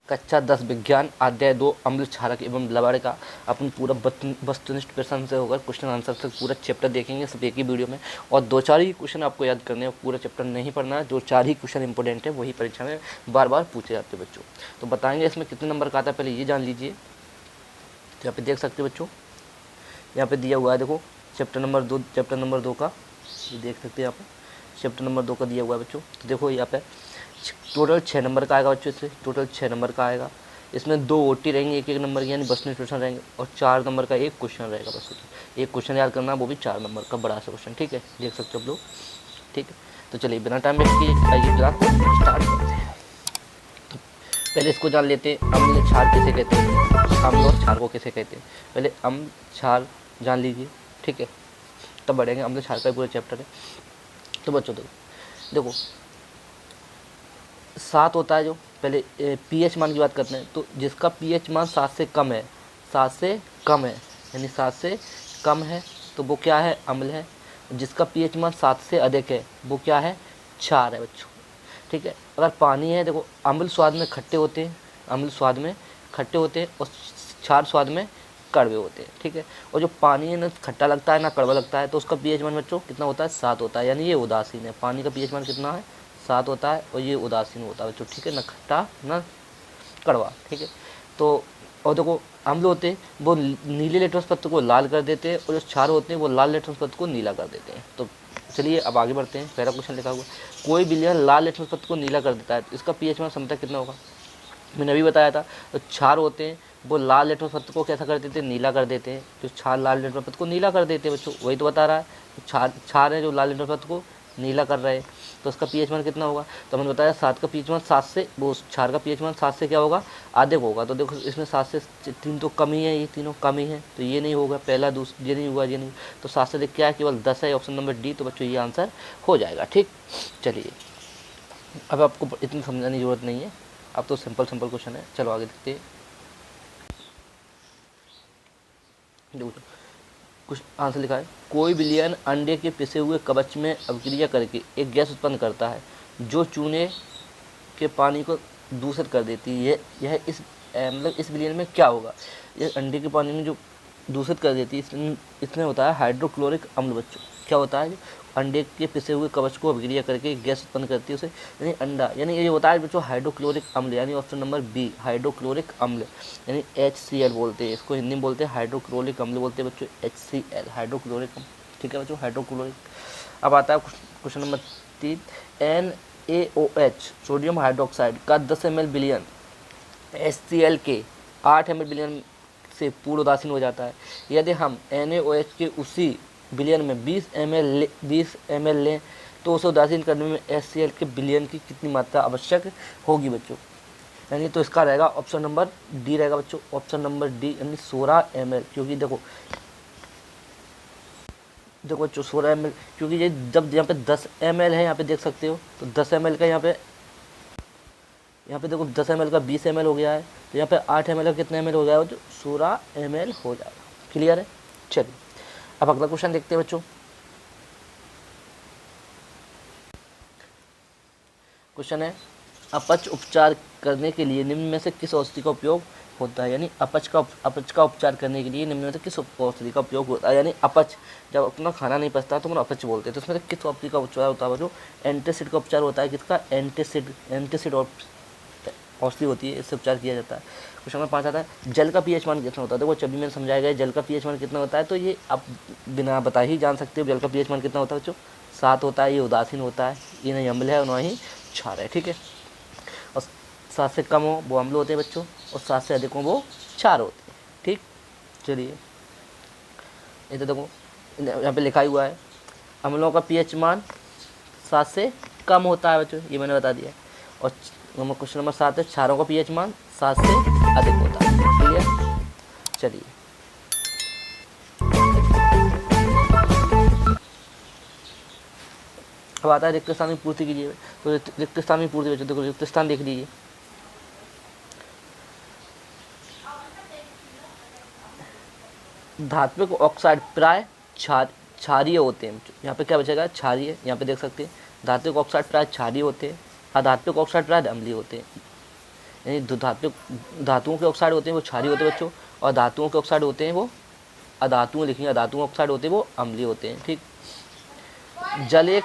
कक्षा 10 विज्ञान अध्याय 2 अम्ल क्षारक एवं लवण का अपन पूरा वस्तुनिष्ठ प्रश्न से होकर क्वेश्चन आंसर से पूरा चैप्टर देखेंगे सब एक ही वीडियो में। और 2-4 ही क्वेश्चन आपको याद करने हैं, पूरा चैप्टर नहीं पढ़ना है। 2-4 ही क्वेश्चन इंपॉर्टेंट है, वही परीक्षा में बार बार पूछे जाते हैं बच्चों। तो बताएंगे इसमें कितने नंबर का आता है, पहले ये जान लीजिए। तो यहाँ पे देख सकते हैं बच्चों, यहाँ पे दिया हुआ है, देखो चैप्टर नंबर 2 का ये देख सकते हैं। यहाँ पे चैप्टर नंबर 2 का दिया हुआ है बच्चों। तो देखो यहाँ पे टोटल 6 नंबर का आएगा बच्चों, इससे टोटल 6 नंबर का आएगा। इसमें 2 ओटी रहेंगे, एक नंबर की, यानी वस्तुनिष्ठ प्रश्न रहेंगे, और 4 नंबर का एक क्वेश्चन रहेगा बस। एक क्वेश्चन याद करना, वो भी 4 नंबर का बड़ा सा क्वेश्चन, ठीक है, देख सकते हो आप लोग, ठीक है। तो चलिए बिना टाइम वेस्ट किए आइए क्लास को स्टार्ट करते हैं। तो पहले इसको जान लेते हैं, अम्ल क्षार किसे कहते हैं, अम्ल और क्षार को किसे कहते हैं। पहले अम्ल क्षार जान लीजिए, ठीक है, तब बढ़ेंगे। अम्ल क्षार का पूरा चैप्टर है। तो बच्चों देखो 7 होता है, जो पहले पीएच मान की बात करते हैं। तो जिसका पीएच मान 7 से कम है, 7 से कम है, यानी 7 से कम है, तो वो क्या है, अम्ल है। जिसका पीएच मान 7 से अधिक है, वो क्या है, क्षार है बच्चों, ठीक है। अगर पानी है, देखो अम्ल स्वाद में खट्टे होते हैं, अम्ल स्वाद में खट्टे होते हैं, और क्षार स्वाद में कड़वे होते हैं, ठीक है। और जो पानी है ना खट्टा लगता है ना कड़वा लगता है, तो उसका पीएच मान बच्चों कितना होता है, 7 होता है, यानी ये उदासीन है। पानी का पीएच मान कितना है, 7 होता है, और ये उदासीन होता है बच्चों, ठीक है, ना खट्टा ना कड़वा, ठीक है। तो और देखो अम्ल होते हैं वो नीले लिटमस पत्र को लाल कर देते हैं, और जो क्षार होते हैं वो लाल लिटमस पत्र को नीला कर देते हैं। तो चलिए अब आगे बढ़ते हैं। पहला क्वेश्चन लिखा हुआ, कोई विलयन लाल लिटमस पत्र को नीला कर देता है, तो इसका पीएच मान समता कितना होगा। मैंने अभी बताया था, तो क्षार होते हैं वो लाल लिटमस पत्र को कैसा कर देते हैं, नीला कर देते हैं। जो क्षार लाल लिटमस पत्र को नीला कर देते हैं बच्चों, वही तो बता रहा है। तो क्षार है जो लाल लिटमस पत्र को नीला कर रहे हैं, तो उसका पीएच मान कितना होगा। तो हमने बताया 7 का पीएच मान 7 से, वो क्षार का पीएच मान 7 से क्या होगा, अधिक होगा। तो देखो इसमें 7 से 3 तो कम ही है, ये तीनों कम ही है, तो ये नहीं होगा, पहला दूसरा ये नहीं हुआ, ये नहीं। तो 7 से अधिक क्या है, केवल 10 है, ऑप्शन नंबर डी। तो बच्चों ये आंसर हो जाएगा, ठीक। चलिए अब आपको इतनी समझाने की जरूरत नहीं है, अब तो सिंपल क्वेश्चन है। चलो आगे देखते हैं। कुछ आंसर लिखा है, कोई विलयन अंडे के पिसे हुए कवच में अभिक्रिया करके एक गैस उत्पन्न करता है जो चूने के पानी को दूषित कर देती है। यह इस मतलब इस विलयन में क्या होगा, ये अंडे के पानी में जो दूषित कर देती है, इसमें होता है हाइड्रोक्लोरिक अम्ल बच्चों। क्या होता है, अंडे के पिसे हुए कवच को अभिक्रिया करके गैस उत्पन्न करती है उसे, यानी अंडा, यानी ये होता है बच्चों हाइड्रोक्लोरिक अम्ल, यानी ऑप्शन नंबर बी हाइड्रोक्लोरिक अम्ल, यानी HCl बोलते हैं इसको, हिंदी में बोलते हैं हाइड्रोक्लोरिक अम्ल बोलते हैं बच्चों, HCl हाइड्रोक्लोरिक अम्ल, ठीक है बच्चों, हाइड्रोक्लोरिक। अब आता है question number 3, NaOH sodium hydroxide का 10 ml विलयन HCl के 8 ml विलयन से पूर्ण उदासीन हो जाता है। यदि हम NaOH के उसी विलयन में 20 ml लें, तो उसे उदासीन करने में HCl के विलयन की कितनी मात्रा आवश्यक होगी बच्चों, यानी तो इसका रहेगा ऑप्शन नंबर डी रहेगा बच्चों, ऑप्शन नंबर डी, यानी 16 ml। क्योंकि देखो बच्चों 16 ml, क्योंकि ये जब यहाँ पे 10 ml है, यहाँ पे देख सकते हो, तो 10 ml का यहाँ पे देखो 10 ml का 20 ml हो गया है, तो यहाँ पे 8 ml का कितना ml हो जाएगा, जो 16 ml हो जाएगा। क्लियर है। चलिए अब अगला क्वेश्चन देखते हैं बच्चों। क्वेश्चन है, अपच उपचार करने के लिए निम्न में से किस औषधि का उपयोग होता है, यानी अपच का उपचार करने के लिए निम्न में से किस औषधि का उपयोग होता है, यानी अपच जब अपना खाना नहीं पचता तो हम अपच बोलते हैं, तो उसमें से किस औषधि का उपचार होता है, जो एंटासिड का उपचार होता है, किसका, एंटासिड औषधि होती है, इससे उपचार किया जाता है। क्वेश्चन नंबर 5 आता है, जल का पीएच मान कितना होता है। देखो जब भी मैंने समझाया गया जल का पीएच मान कितना होता है, तो ये आप बिना बता ही जान सकते हो जल का पीएच मान कितना होता है बच्चों, 7 होता है, ये उदासीन होता है, ये नहीं अम्ल है और ना ही क्षार है, ठीक है। और 7 से कम हो वो अम्ल होते हैं बच्चों, और 7 से अधिक हो वो क्षार होते हैं, ठीक। चलिए ये तो देखो यहाँ पे लिखा हुआ है, अम्लों का पीएच मान 7 से कम होता है बच्चों, ये मैंने बता दिया। और क्वेश्चन नंबर 7 है, क्षारों का पीएच मान 7 से अधिक होता है, ठीक है। चलिए अब आता है रिक्त स्थान में पूर्ति कीजिए। तो रिक्त स्थान में पूर्ति बच्चों, देखो रिक्त स्थान देख लीजिए, धात्विक ऑक्साइड प्राय क्षारीय होते हैं। यहाँ पे क्या बचेगा, क्षारीय, यहाँ पे देख सकते हैं धात्विक ऑक्साइड प्राय क्षारीय होते हैं, अधात्विक ऑक्साइड प्राय अम्लीय होते हैं। यानी धातुओं के ऑक्साइड होते हैं वो क्षारीय होते हैं बच्चों, और धातुओं के ऑक्साइड होते हैं वो अधातुओं लिखेंगे, अधातुओं ऑक्साइड होते हैं वो अम्लीय होते हैं। ठीक, जल एक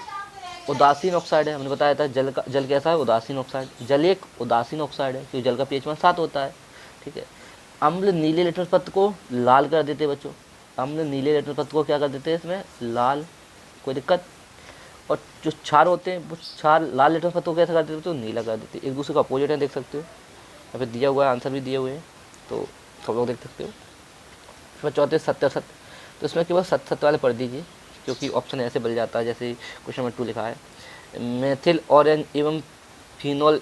उदासीन ऑक्साइड है, हमने बताया था जल कैसा है, उदासीन ऑक्साइड। जल एक उदासीन ऑक्साइड है क्योंकि जल का pH मान 7 होता है। ठीक है, अम्ल नीले लिटमस पत्र को लाल कर देते हैं बच्चों, अम्ल नीले लिटमस पत्र को क्या कर देते हैं इसमें, लाल, कोई दिक्कत। और जो क्षार होते हैं वो क्षार लाल लिटमस पत्र को कैसा कर देते हैं, तो नीला कर देते हैं। एक दूसरे का अपोजिट है, देख सकते हो यहाँ पे दिया हुआ है, आंसर भी दिए हुए हैं, तो सब लोग देख सकते हो। फिर चौथे सत्य असत्य, तो इसमें केवल सत्य सत्य वाले पढ़ दीजिए क्योंकि ऑप्शन ऐसे बन जाता है जैसे क्वेश्चन नंबर 2 लिखा है, मेथिल ऑरेंज एवं फिनोल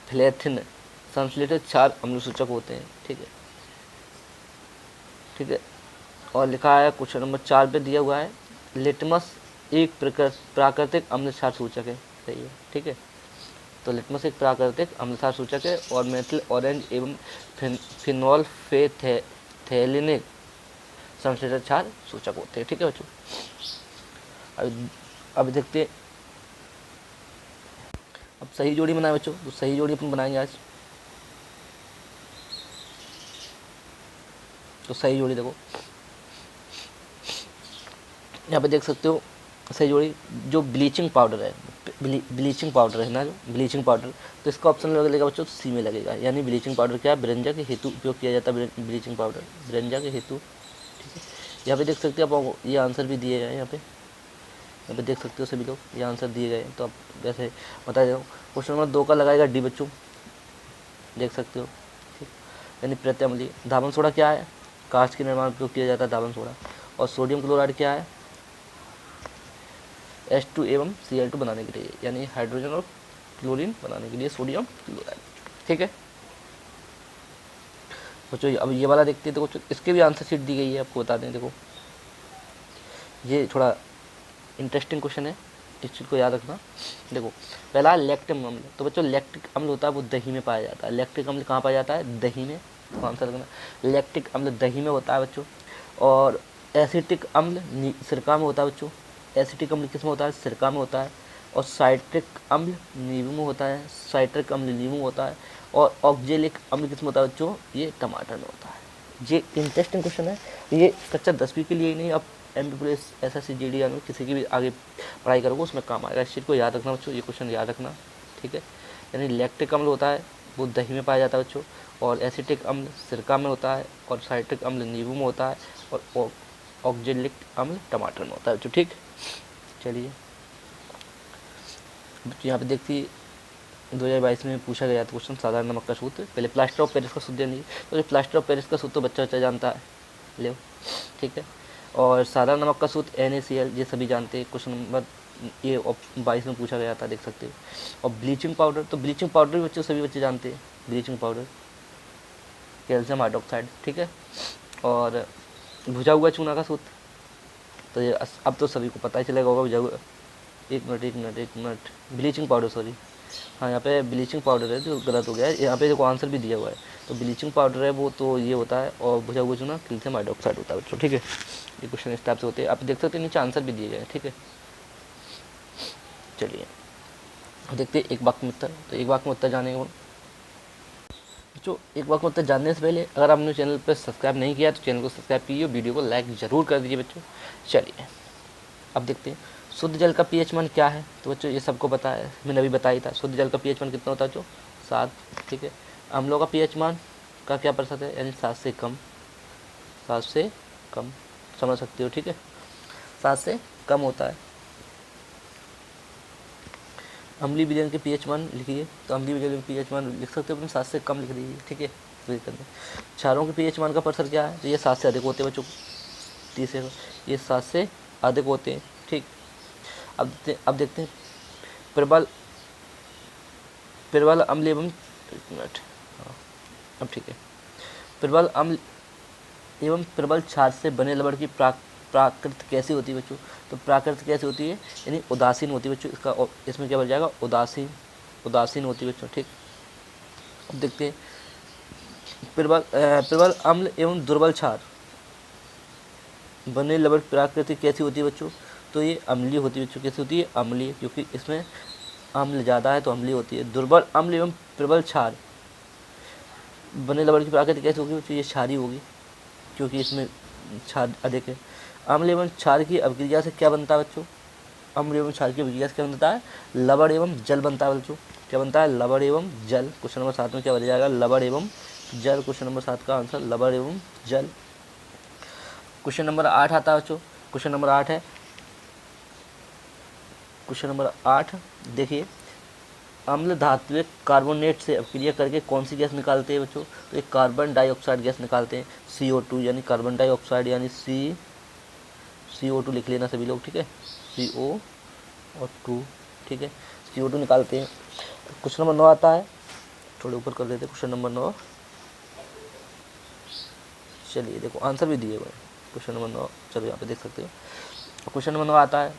फ्लेथिन संश्लेषित क्षार अम्ल सूचक होते हैं। ठीक है, ठीक है। और लिखा है क्वेश्चन नंबर 4 पे दिया हुआ है, लिटमस एक प्राकृतिक अम्ल क्षार सूचक है, सही है। ठीक है, तो लिटमस एक प्राकृतिक अम्ल क्षार सूचक है, और मेथिल ऑरेंज एवं फिनोल फेथेलिनिक संश्लेषित क्षार सूचक होते हैं। ठीक है बच्चों, अब देखते हैं, अब सही जोड़ी बनाए बच्चों, तो सही जोड़ी अपन बनाएंगे आज। तो सही जोड़ी देखो, यहाँ पे देख सकते हो सही जोड़ी, जो ब्लीचिंग पाउडर है, ब्लीचिंग पाउडर है ना, जो ब्लीचिंग पाउडर, तो इसका ऑप्शन लगेगा बच्चों सी में लगेगा। यानी ब्लीचिंग पाउडर क्या है, ब्रंजा के हेतु उपयोग किया जाता है, ब्लीचिंग पाउडर ब्रंजा के हेतु। ठीक है, यहाँ पे देख सकते हो आप, ये आंसर भी दिए गए हैं, यहाँ पे देख सकते हो सभी लोग, ये आंसर दिए गए हैं। तो अब वैसे बता दे रहा हूँ, क्वेश्चन नंबर 2 का लगाएगा डी बच्चों, देख सकते हो। ठीक, यानी प्रत्यम्लीय। धावन सोडा क्या है, कांच के निर्माण उपयोग किया जाता है धावन सोडा। और सोडियम क्लोराइड क्या है, H2 एवं Cl2 बनाने के लिए, यानी हाइड्रोजन और क्लोरीन बनाने के लिए सोडियम क्लोराइड। ठीक है बच्चों, अब ये वाला देखते हैं, देखो इसके भी आंसर शीट दी गई है, आपको बता दें। देखो ये थोड़ा इंटरेस्टिंग क्वेश्चन है, इस चीज़ को याद रखना। देखो पहला लैक्टिक अम्ल, तो बच्चों लैक्टिक अम्ल होता है वो दही में पाया जाता है। लैक्टिक अम्ल कहाँ पाया जाता है, दही में, तो आंसर रखना लैक्टिक अम्ल दही में होता है बच्चों। और एसिटिक अम्ल सिरका में होता है बच्चों, एसिटिक अम्ल किस में होता है, सिरका में होता है। और साइट्रिक अम्ल नींबू में होता है, साइट्रिक अम्ल नींबू में होता है। और ऑक्जेलिक अम्ल किस में होता है बच्चों, ये टमाटर में होता है। ये इंटरेस्टिंग क्वेश्चन है, ये कक्षा 10वीं के लिए ही नहीं, अब MP पुलिस SSC GD में किसी की भी आगे पढ़ाई करोगे उसमें काम आएगा। इस चीज़ को याद रखना बच्चों, ये क्वेश्चन याद रखना। ठीक है, यानी लैक्टिक अम्ल होता है वो दही में पाया जाता है बच्चों, और एसिटिक अम्ल सिरका में होता है, और साइट्रिक अम्ल नींबू में होता है, और ऑक्जेलिक अम्ल टमाटर में होता है बच्चों। ठीक, चलिए यहाँ पे देखिए 2022 में पूछा गया था क्वेश्चन, साधारण नमक का सूत्र। पहले प्लास्टर ऑफ पेरिस का सूत्र जानिए, तो जो प्लास्टर ऑफ पेरिस का सूत्र बच्चा जानता है, ले। ठीक है, और साधारण नमक का सूत्र NaCl, ये सभी जानते हैं, क्वेश्चन नंबर ये 22 में पूछा गया था, देख सकते हो। और ब्लीचिंग पाउडर, तो ब्लीचिंग पाउडर भी बच्चों सभी बच्चे जानते हैं, ब्लीचिंग पाउडर कैल्शियम हाइड्रोक्साइड। ठीक है, और भुजा हुआ चूना का सूत्र, तो ये अब तो सभी को पता ही चलेगा होगा भुजा हुआ, एक मिनट, ब्लीचिंग पाउडर, सॉरी, हाँ यहाँ पे ब्लीचिंग पाउडर है जो गलत हो गया है, यहाँ पे देखो आंसर भी दिया हुआ है। तो ब्लीचिंग पाउडर है वो तो ये होता है, और भुजा हुआ चूना कैल्शियम हाइड्रोक्साइड होता है बच्चों। ठीक है, ये क्वेश्चन इस टाइप से होते हैं, आप देख सकते हैं नीचे आंसर भी दिए गए हैं। ठीक है, चलिए देखते हैं एक वाक्य में उत्तर। तो एक वाक्य में उत्तर जाने बच्चों, एक वाक्य में उत्तर जानने से पहले अगर आपने चैनल पर सब्सक्राइब नहीं किया तो चैनल को सब्सक्राइब कीजिए, वीडियो को लाइक ज़रूर कर दीजिए बच्चों। चलिए अब देखते हैं शुद्ध जल का pH मान क्या है। तो बच्चों ये सबको पता है, मैंने अभी बताया था, शुद्ध जल का pH मान कितना होता है बच्चों, 7। ठीक है, अम्लों का pH मान का क्या प्रतिशत है, यानी 7 से कम, 7 से कम, समझ सकते हो। ठीक है, 7 से कम होता है। अम्लीय विलयन के pH मान लिखिए, तो अम्लीय विलयन के pH मान लिख सकते हो अपने 7 से कम लिख दीजिए। ठीक है, क्षारों के pH मान का प्रतिशत क्या है, तो ये 7 से अधिक होते हैं बच्चों, 30 ये 7 से अधिक होते हैं। ठीक, अब देखते हैं प्रबल अम्ल एवं, एक मिनट, हाँ अब ठीक है, प्रबल अम्ल एवं प्रबल क्षार से बने लवण की प्राकृत कैसी होती है बच्चों। तो प्राकृत कैसी होती है, यानी उदासीन होती है बच्चों। इसका इसमें क्या बन जाएगा, उदासीन होती है बच्चों। ठीक, अब देखते हैं प्रबल अम्ल एवं दुर्बल क्षार बने लवण प्राकृतिक कैसी होती है बच्चों। तो ये अम्लीय होती है बच्चों, कैसी होती है, अम्लीय, क्योंकि इसमें अम्ल ज़्यादा है तो अम्लीय होती है। दुर्बल अम्ल एवं प्रबल क्षार बने लवण की प्राकृतिक कैसे होगी, तो ये क्षारी होगी क्योंकि इसमें क्षार अधिक है। अम्ल एवं क्षार की अभिक्रिया से क्या बनता है बच्चों, अम्ल एवं क्षार की अभिक्रिया से क्या बनता है, लवण एवं जल बनता है बच्चों। क्या बनता है, लवण एवं जल। क्वेश्चन नंबर 7 में क्या बन जाएगा, लवण एवं जल। क्वेश्चन नंबर 7 का आंसर लवण एवं जल। क्वेश्चन नंबर 8 आता है बच्चों। क्वेश्चन नंबर 8 है, क्वेश्चन नंबर 8 देखिए, अम्ल धात्विक कार्बोनेट से अभिक्रिया करके कौन सी गैस निकालते हैं बच्चों, तो एक कार्बन डाइऑक्साइड गैस निकालते हैं, CO2 यानी कार्बन डाइऑक्साइड यानी CO2 लिख लेना सभी लोग, ठीक है, CO और 2, ठीक है, CO2 निकालते हैं। क्वेश्चन नंबर 9 आता है, थोड़े ऊपर कर देते, क्वेश्चन नंबर 9, चलिए देखो आंसर भी दिए हुए हैं क्वेश्चन नंबर 9, चलो यहाँ पे देख सकते हो। क्वेश्चन नंबर 9 आता है,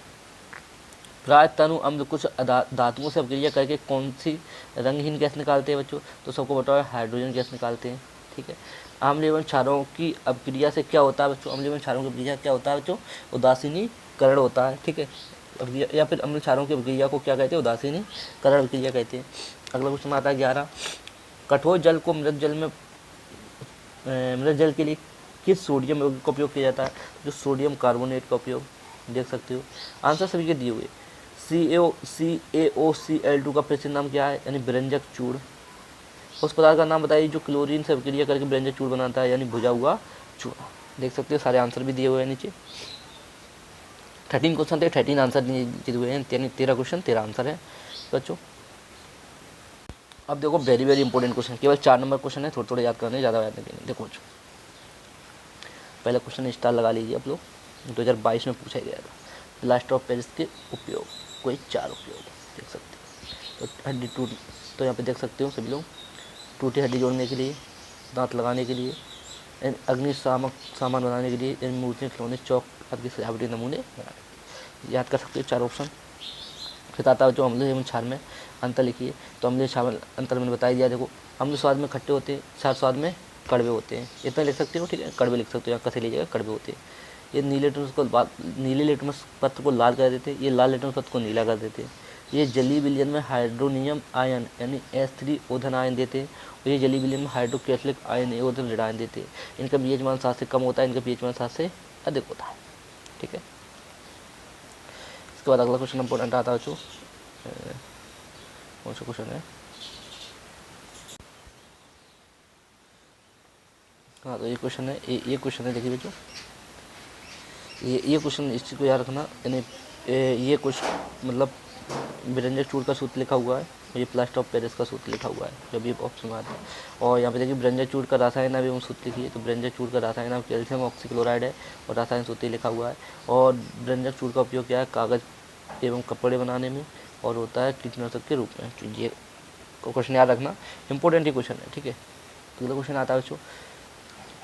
प्राय तनु अम्ल कुछ धातुओं से अभिक्रिया करके कौन सी रंगहीन गैस निकालते हैं बच्चों, तो सबको बताओ हाइड्रोजन गैस निकालते हैं, ठीक है। अम्ल एवं क्षारों की अभिक्रिया से क्या होता है बच्चों, अम्ल एवं क्षारों की अभिक्रिया क्या होता है बच्चों, उदासीनीकरण होता है, ठीक है, या फिर अम्ल क्षारों की अभिक्रिया को क्या कहते हैं, उदासीनीकरण अभिक्रिया कहते हैं। अगला क्वेश्चन आता है 11, कठोर जल को मृत जल के लिए किस सोडियम यौगिक का उपयोग किया जाता है, जो सोडियम कार्बोनेट का उपयोग, देख सकते हो आंसर सभी के दिए हुए। CaOCl2 का प्रसिद्ध नाम क्या है, यानी व्यंजक चूड़। उस पदार्थ का नाम बताइए जो क्लोरीन से अभिक्रिया करके व्यंजक चूड़ बनाता है, यानी भुजा हुआ चूड़ा। देख सकते हो सारे आंसर भी दिए हुए हैं नीचे। 13 क्वेश्चन थे, 13 आंसर दिए हुए हैं, यानी 13 क्वेश्चन 13 आंसर है बच्चों। अब देखो वेरी वेरी इंपॉर्टेंट क्वेश्चन, केवल 4 नंबर क्वेश्चन है, थोड़े थोड़े याद करने, ज़्यादा याद नहीं। देखो बच्चों, पहला क्वेश्चन स्टार लगा लीजिए आप लोग, 2022 में पूछा गया था। प्लास्टर ऑफ पेरिस के उपयोग, कोई 4 उपयोग देख सकते हो। तो हड्डी टूट, तो यहाँ पे देख सकते हो सभी लोग, टूटी हड्डी जोड़ने के लिए, दांत लगाने के लिए, अग्निशामक सामान बनाने के लिए, मूर्तियाँ, खिलौने, चौक आदि के सजावटी नमूने बनाने, याद कर सकते हो 4 ऑप्शन। फिर आता है जो अम्ल एवं क्षार में अंतर लिखिए, तो अम्ल क्षार अंतर मैंने बता दिया। देखो अम्ल स्वाद में खट्टे होते हैं, क्षार स्वाद में कड़वे होते हैं, इतना लिख सकते हो, ठीक है, कड़वे लिख सकते हो, यहाँ कैसे लीजिएगा, कड़वे होते हैं। ये नीले लिटमस पत्र को लाल कर देते हैं, ये लाल लिटमस पत्र को नीला कर देते हैं। ये जलीय विलयन में हाइड्रोनियम आयन यानी H3 ओधन आयन देते हैं, और ये जलीय विलयन में हाइड्रोक्सैलिक आयन ओधन ऋण आयन देते हैं। इनका pH मान 7 से कम होता है, इनका pH मान 7 से अधिक होता है, ठीक है। इसके बाद अगला क्वेश्चन इंपॉर्टेंट आता है बच्चों, कौन सा क्वेश्चन है, हाँ तो ये क्वेश्चन है, ये क्वेश्चन है, देखिए बच्चों, ये क्वेश्चन इस चीज़ को याद रखना, यानी ये कुछ मतलब व्यंजक चूड़ का सूत्र लिखा हुआ है, और ये प्लास्टर ऑफ पेरिस का सूत्र लिखा हुआ है, जब ये ऑप्शन में आता है। और यहाँ पे देखिए व्यंजक चूड़ का रासायन नाम एवं सूत्र लिखिए, तो व्यंजक चूड़ का रासायन नाम कैल्शियम ऑक्सीक्लोराइड है, और रासायन सूत्र लिखा हुआ है। और व्यंजक चूड़ का उपयोग क्या है, कागज़ एवं कपड़े बनाने में, और होता है कीटनाशक के रूप में। तो ये क्वेश्चन याद रखना, इंपॉर्टेंट ही क्वेश्चन है, ठीक है। अगला क्वेश्चन आता है बच्चों,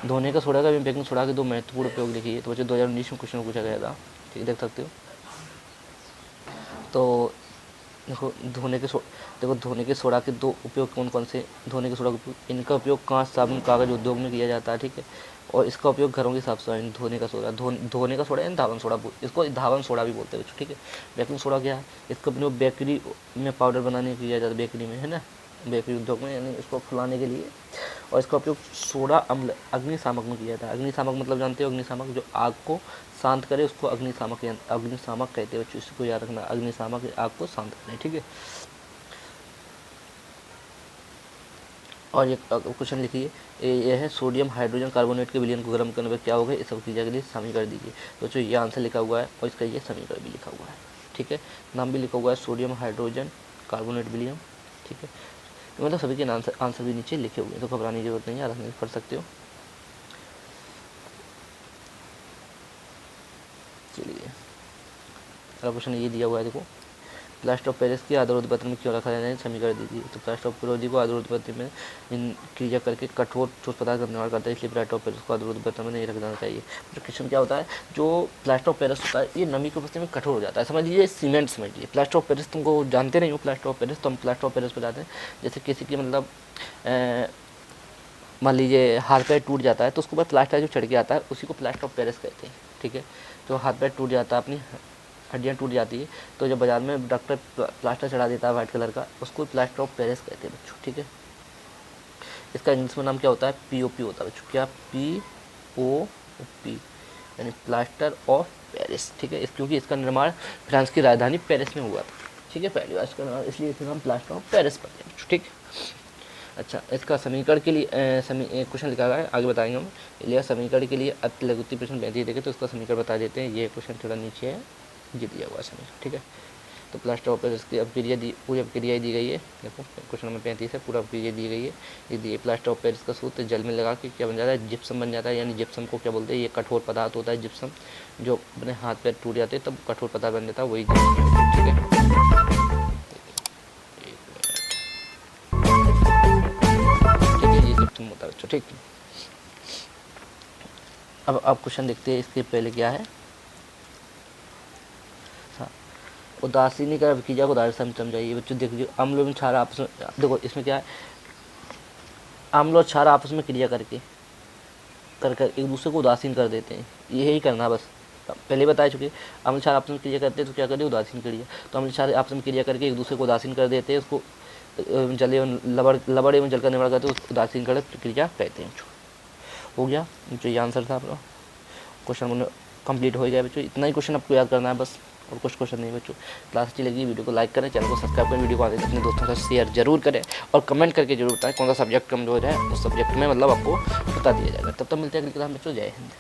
धोने का सोडा का एवं बेकिंग सोडा के 2 महत्वपूर्ण उपयोग लिखिए। तो बच्चों 2019 में क्वेश्चन पूछा गया था, ठीक है, देख सकते हो। तो देखो धोने के सोडा के 2 उपयोग कौन कौन से, धोने के सोडा का उपयोग, इनका उपयोग कांच, साबुन, कागज़ उद्योग में किया जाता है, ठीक है। और इसका उपयोग घरों की साफ सफाई, धोने का सोडा, धोने का सोडा यानी धावन सोडा, इसको धावन सोडा भी बोलते हैं बच्चों, ठीक है। बेकिंग सोडा क्या है, इसका उपयोग बेकरी में पाउडर बनाने में किया जाता है, बेकरी में, है ना, बेकरी उद्योग में, यानी इसको फुलाने के लिए। और इसका उपयोग सोडा अम्ल अग्निशामक में किया जाता है। अग्निशामक मतलब जानते हो, अग्निशामक जो आग को शांत करे उसको अग्निशामक कहते हैं बच्चों, इसको याद रखना, अग्निशामक आग को शांत करे, ठीक है। और ये क्वेश्चन लिखिए, ये है सोडियम हाइड्रोजन कार्बोनेट के विलयन को गर्म करने पर क्या होगा, इस अभिक्रिया के लिए समीकरण दीजिए। तो जो ये आंसर लिखा हुआ है और इसका ये समीकरण भी लिखा हुआ है, ठीक है, नाम भी लिखा हुआ है सोडियम हाइड्रोजन कार्बोनेट विलयन, ठीक है। तो मतलब सभी के आंसर भी नीचे लिखे हुए हैं, तो घबराने की जरूरत नहीं है, आराम से पढ़ सकते हो। चलिए अगला क्वेश्चन ये दिया हुआ है, देखो प्लास्टर ऑफ पेरिस की आधार पत्र में क्यों रखा जाना है, समीकरण दीजिए। तो प्लास्टर ऑफ पेरिस को आधार पत्र में क्रिया करके कठोर ठोस पदार्थ का निर्माण करता है, इसलिए प्लास्टर ऑफ पेरिस को आधार पत्र में नहीं रख जाना चाहिए। तो क्वेश्चन क्या होता है, जो प्लास्टर ऑफ पेरिस होता है ये नमी की उपस्थिति में कठोर हो जाता है, समझ लीजिए सीमेंट समझ लीजिए। प्लास्टर ऑफ पेरिस तुमको जानते नहीं हो, प्लास्टर ऑफ पेरिस, तो हम प्लास्टर ऑफ पेरिस पर जाते हैं। जैसे किसी की मतलब मान लीजिए हाथ पैर टूट जाता है, तो उसके ऊपर प्लास्टर जो चढ़ के आता है उसी को प्लास्टर ऑफ पेरिस कहते हैं, ठीक है। तो हाथ पैर टूट जाता है, अपनी हड्डियाँ टूट जाती है तो जब बाज़ार में डॉक्टर प्लास्टर चढ़ा देता है वाइट कलर का, उसको प्लास्टर ऑफ पेरिस कहते हैं बच्चों, ठीक है। इसका इंग्लिश में नाम क्या होता है, POP होता है बच्चों, क्या, POP यानी प्लास्टर ऑफ पेरिस, ठीक है। क्योंकि इसका निर्माण फ्रांस की राजधानी पेरिस में हुआ था, ठीक है, पहली बार इसका नाम, इसलिए इसका नाम प्लास्टर ऑफ पेरिस पड़ गया बच्चों, ठीक। अच्छा, इसका समीकरण के लिए क्वेश्चन लिखा गया है, आगे बताएंगे हम। लिया समीकरण के लिए अति लघुत्तम प्रश्न 35 देखे तो उसका समीकरण बता देते हैं। ये क्वेश्चन थोड़ा नीचे है, ये दिया हुआ समीकरण, ठीक है। तो प्लास्टर ऑफ पेरिस की अभिक्रिया पूरी अभिक्रिया दी गई है, देखो क्वेश्चन नंबर 35 है, पूरा अभिक्रिया दी गई है। ये दिए प्लास्टर ऑफ पेरिस का सूत्र जल में लगा के क्या बन जाता है, जिप्सम बन जाता है। यानी जिप्सम को क्या बोलते हैं, ये कठोर पदार्थ होता है जिप्सम, जो अपने हाथ पैर टूट जाते हैं तब कठोर पदार्थ बन जाता है, वही जिप्सम, ठीक है। होता है बच्चों, ठीक। अब क्वेश्चन देखते हैं, इसके पहले क्या है, हाँ, उदासीनी का अभिक्रिया को उदाहरण समझाइए बच्चों। देखिए अम्ल एवं क्षार आपस में, देखो इसमें क्या है, अम्ल और क्षार आपस में क्रिया करके एक दूसरे को उदासीन कर देते हैं, यही करना बस, पहले बता चुके। अम्ल क्षार आपस में क्रिया करते हैं तो क्या करें, उदासीन क्रिया। तो अम्ल क्षार आपस में क्रिया करके एक दूसरे को उदासीन कर देते हैं, उसको जल एवं लवण एवं जल का निर्माण करते हैं, उसको उदासीन कर प्रक्रिया कहते हैं। हो गया जो ये आंसर था आपका, क्वेश्चन कंप्लीट हो गया बच्चों। इतना ही क्वेश्चन आपको याद करना है बस, और कुछ क्वेश्चन नहीं बच्चों। क्लास अच्छी लगी वीडियो को लाइक करें, चैनल को सब्सक्राइब करें, वीडियो को आगे अपने दोस्तों के साथ शेयर जरूर करें, और कमेंट करके जरूर बताएं कौन सा सब्जेक्ट कमजोर है, उस सब्जेक्ट में मतलब आपको बता दिया जाएगा। तब तक मिलते हैं अगली क्लास में बच्चों, जय हिंद।